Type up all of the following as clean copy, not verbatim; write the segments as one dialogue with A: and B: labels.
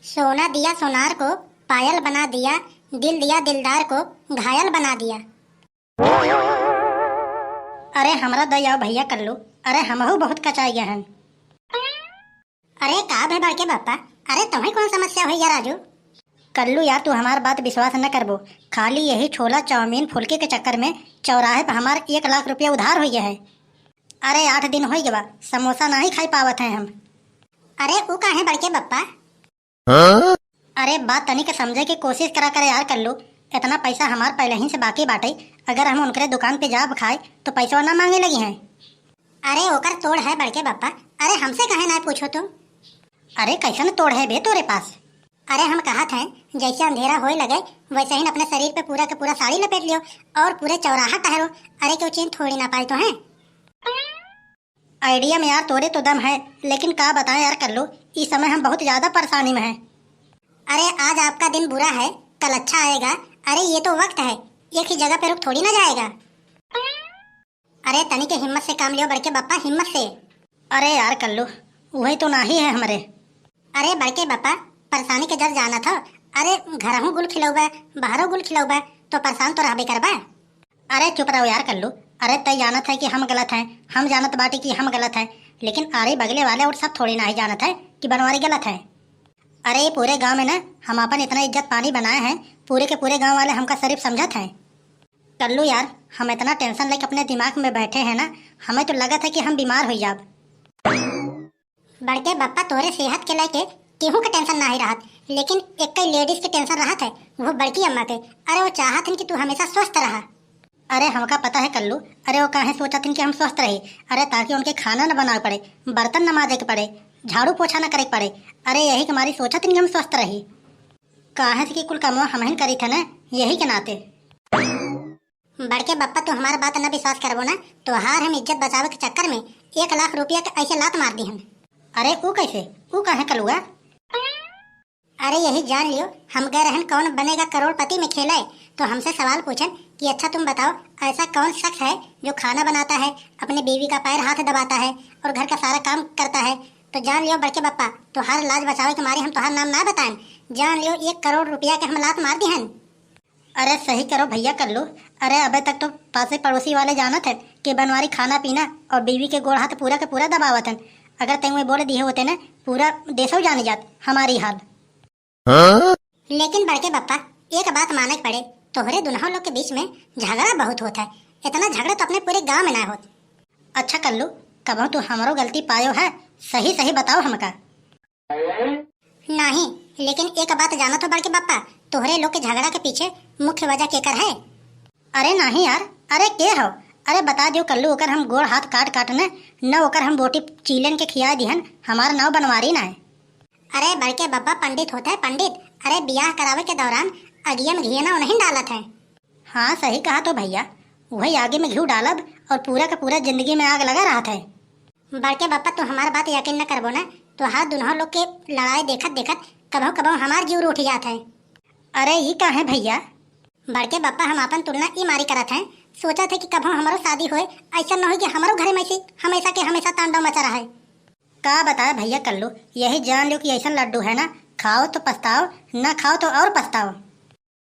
A: सोना दिया सोनार को, पायल बना दिया, दिल दिया दिलदार को, घायल बना दिया।
B: अरे हमरा दयाओ भैया कल्लू, अरे हमहू बहुत कचाइया हैं।
A: अरे का भे बड़के बापा, अरे तुम्हें कौन समस्या हुई है राजू?
B: कल्लू यार तू हमार बात विश्वास न करबो, खाली यही छोला चाउमीन फुल्के के चक्कर में चौराहे पर हमार 1 लाख रुपया उधार हो गया है। अरे 8 दिन हो गया, समोसा नहीं खाई पावत हैं हम।
A: अरे वो का है बड़के बापा?
B: अरे बात तनी के समझे की कोशिश करा करे यार कल्लू, इतना पैसा हमार पहले ही से बाकी बाटे, अगर हम उनके दुकान पे जाब खाए तो पैसा ना मांगे लगी हैं।
A: अरे ओकर तोड़ है बड़के बापा, अरे हमसे कहे ना पूछो तुम।
B: अरे कैसन तोड़ है बे तोरे पास?
A: अरे हम कहा थे जैसे अंधेरा होए लगे वैसे ही अपने शरीर पे पूरा के पूरा साड़ी लपेट लियो और पूरे चौराहा टहरो। अरे क्यों चीन थोड़ी ना पाई तो है।
B: आइडिया में यार तोरे तो दम है, लेकिन का बताएं यार कल्लू, इस समय हम बहुत ज्यादा परेशानी में हैं।
A: अरे आज आपका दिन बुरा है, कल अच्छा आएगा। अरे ये तो वक्त है, एक ही जगह पे रुक थोड़ी ना जाएगा। अरे तनी के हिम्मत से काम लियो बड़के बापा, हिम्मत से।
B: अरे यार कल्लू वही तो नहीं है हमारे।
A: अरे बड़के बापा परेशानी के जर जाना था। अरे घर हूँ गुल खिलौबा, बाहरों गुल खिलौबा, तो परेशान तो रहबे करबा।
B: अरे चुप रहो यार कल्लू, अरे तय जानत है कि हम गलत हैं, हम जानत बाटी कि हम गलत हैं, लेकिन आरे बगले वाले और सब थोड़ी ना ही जानत है कि बनवारी गलत है। अरे ये पूरे गांव में ना हम अपन इतना इज्जत पानी बनाए हैं, पूरे के पूरे गांव वाले हमका शरीफ समझत हैं। कल्लू यार हम इतना टेंशन लेके अपने दिमाग में बैठे हैं ना, हमें तो लगा था कि हम बीमार हो जाब।
A: बड़के बापा तोरे सेहत के लेके केहू के टेंशन ना ही रहत, लेकिन एक कई लेडीज के टेंशन रहत है, वो बड़की अम्मा के। अरे वो चाहत कि तू हमेशा स्वस्थ रहा।
B: अरे हमका पता है कल्लू, अरे वो काहे सोचत कि हम स्वस्थ रहे, अरे ताकि उनके खाना न बनावे पड़े, बर्तन न माजे के पड़े, झाड़ू पोछा न करे पड़े। अरे यही कि हमारी सोचत कि हम स्वस्थ रही, काहे से कि कुल कमवा हम करी थे ना, यही के नाते।
A: बड़के बापा तू हमारा बात न विश्वास करबो ना तो हार हम इज्जत बचावे के चक्कर में 1 लाख रुपया के ऐसे लात मार दी हम।
B: अरे वो कैसे, वो काहे कलुआ?
A: अरे यही जान लियो हम गए रहन कौन बनेगा करोड़पति में खेला है, तो हमसे सवाल पूछन कि अच्छा तुम बताओ ऐसा कौन शख्स है जो खाना बनाता है, अपने बीवी का पैर हाथ दबाता है और घर का सारा काम करता है। तो जान लियो बड़के बापा तो हर लाज बचावे के मारे हम तुम्हारा नाम ना बताएं, जान लियो 1 करोड़ रुपया के हम लात मार दी हन।
B: अरे सही करो भैया कल्लू, अरे अबे तक तो पासे पड़ोसी वाले जानत है कि बनवारी खाना पीना और बीवी के गोड़ हाथ पूरा के पूरा दबावत है। अगर तेरे बोले दिए होते ना पूरा देशों जाने जात हमारी हाल।
A: लेकिन बड़के बापा एक बात माने पड़े, तोहरे दुल्हा लोग के बीच में झगड़ा बहुत होता है, इतना झगड़ा तो अपने पूरे गांव में ना होत।
B: अच्छा कल्लू कब तू हमारो गलती पायो है, सही सही बताओ हमका।
A: नहीं लेकिन एक बात जाना तो बड़के बापा, तोहरे लोग के झगड़ा के पीछे मुख्य वजह केकर है?
B: अरे नहीं यार, अरे के हो? अरे बता दियो कल्लू, ओकर हम गोड़ हाथ काट काट न ओकर हम बोटी चीलन के खिया दिहन, हमारा नाव बनवारी ना है।
A: अरे बड़के बाबा पंडित होता है पंडित, अरे ब्याह करावे के दौरान अगिया में घी ना नहीं डालत है।
B: हाँ सही कहा तो भैया, वही आगे में घी डालब और पूरा का पूरा जिंदगी में आग लगा रहा था।
A: बड़के बापा तो हमारा बात यकीन न करबो ना तो हाथ दुल्हा लोग के लड़ाई देखत देखत कबो कबो हमार जीव उठ जात है।
B: अरे ये का है भैया?
A: बड़के बापा हम अपन तुलना ई मारी करत हैं, सोचा थे कि कबो हमारो शादी होए ऐसा न हो कि हमारो घर में हमेशा के हमेशा तांडव मचा रहा है।
B: का बताए भैया कल्लू, यही जान लो कि ऐसा लड्डू है ना, खाओ तो पछताओ, ना खाओ तो और पछताओ।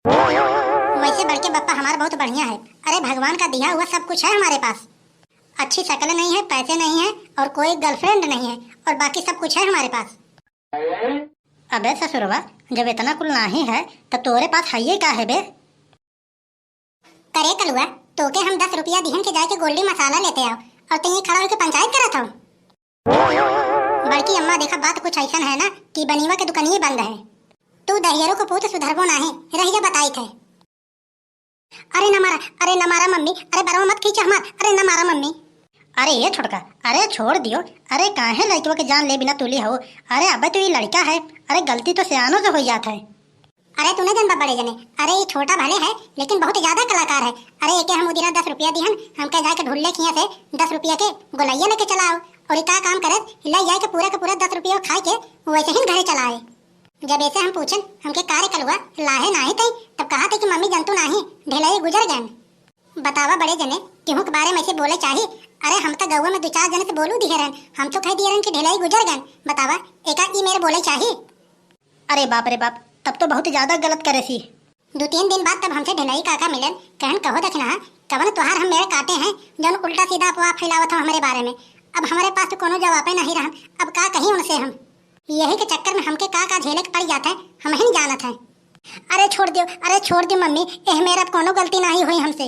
A: वैसे बड़के बापा हमारा बहुत बढ़िया है, अरे भगवान का दिया हुआ सब कुछ है हमारे पास। अच्छी शक्ल नहीं है, पैसे नहीं है और कोई गर्लफ्रेंड नहीं है और बाकी सब कुछ है हमारे पास।
B: अबे ससुरवा जब इतना कुल नहीं है तो तोरे पास है ये का है बे?
A: करे कलुआ तो के हम 10 रुपया दिहन के जाके गोल्डी मसाला लेते आओ और तुम खड़ा होकर पंचायत करत हो। बड़की अम्मा देखा बात कुछ ऐसा है ना कि बनीवा के दुकानिए बंद है, तू दहियरों को पूछ सुधरबो नाही रहिया बताई थे। अरे न मारा, अरे न मारा मम्मी, अरे बरवा मत खींच हमार, अरे न मारा मम्मी।
B: अरे ये छोटका, अरे छोड़ दियो, अरे काहे लड़कियों के जान ले बिना तुली हो? अरे अबे तो ये लड़का है, अरे गलती तो सियानों से हो जाता है।
A: अरे तूने जनबा बड़े जने, अरे ये छोटा भले है लेकिन बहुत ज्यादा कलाकार है। अरे एक हम उदिना 10 रुपया दिहन, हमके जाके ढुल्ले खिया से 10 रुपया के गोलैया लेके चलाओ और इतना काम करे ले जाए के पूरा 10 रुपया खाए के वैसे ही घरे चलाए। जब ऐसे हम पूछन हमके कार्य कलुआ लाहे नाही तई तब कहा थे कि मम्मी जंतु नाही ढिलाई गुजर गए। बतावा बड़े जने केहू के बारे में ऐसे बोले चाहिए? अरे हम तो गौवा में 2-4 जने से बोलू दिए रहन, हम तो कह दिए रहन कि ढिलाई गुजर गए। बतावा एका ई मेरे बोले चाहिए?
B: अरे बाप रे बाप, तब तो बहुत ज्यादा गलत करे सी।
A: 2-3 दिन बाद तब हमसे ढिलई काका मिलन, कहन कहो दक्षिणा कवन तोहार हम मेरे काटे हैं जौन उल्टा सीधा अफवाह फैलावत हो हमारे बारे में। अब हमारे पास तो कोनो जवाब नहीं रहा, अब का कहीं उनसे हम। यही के चक्कर में हमके का झेले के पड़ जाता है, हम ही जानत हैं। अरे छोड़ दियो मम्मी, एह मेरा अब कोनो गलती नहीं हुई हमसे।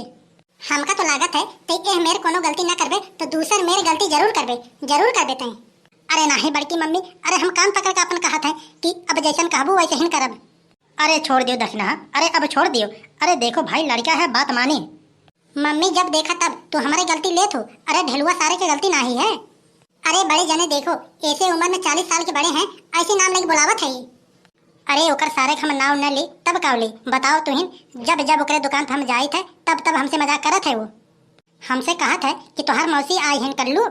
A: हमका तो लागत है ते एह मेरे कोनो गलती ना करबे तो दूसर मेरे गलती जरूर करबे तई। अरे नहीं बड़की मम्मी, अरे हम कान पकड़ के अपन कहा था कि अब जैसन कहबू वैसे ही करब।
B: अरे छोड़ दियो दक्षिणा, अरे अब छोड़ दियो। अरे देखो भाई लड़का है, बात मानी।
A: मम्मी जब देखा तब तो हमारे गलती ले थो, अरे ढेलुआ सारे की गलती नहीं है। अरे बड़े जने देखो ऐसे उम्र में 40 साल के बड़े हैं, ऐसे नाम लेके बुलावत है। अरे ओकर सारे हम नाव न ली तब का ली बताओ तुहिन। जब जब ओकरे दुकान पे हम जाए थे तब हमसे मजाक करत है। वो हमसे कहा था कि तोहार मौसी आई हिन कर लू।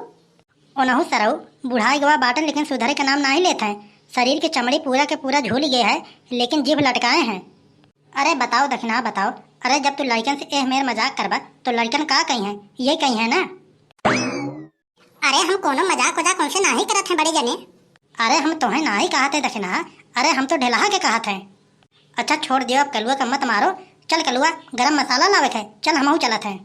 B: ओनहु सरऊ बुढ़ाई गवा बाटन, लेकिन सुधरे का नाम नहीं लेते हैं। शरीर की चमड़ी पूरा के पूरा झूल गया है, लेकिन जीभ लटकाए हैं। अरे बताओ दक्षिणा बताओ, अरे जब तू लड़कन से एह मेर मजाक करबा तो लड़कन का कही है, ये कही है ना।
A: अरे हम कोनो मजाक वजाक उनसे नहीं करत हैं बड़े जने।
B: अरे हम तुम्हें ना ही कहा थे दक्षिणा, अरे हम तो ढेलहा के कहा थे। अच्छा छोड़ दियो, अब कलुआ का मत मारो। चल कलुआ गरम मसाला लावे थे, चल हमहू चलत हैं।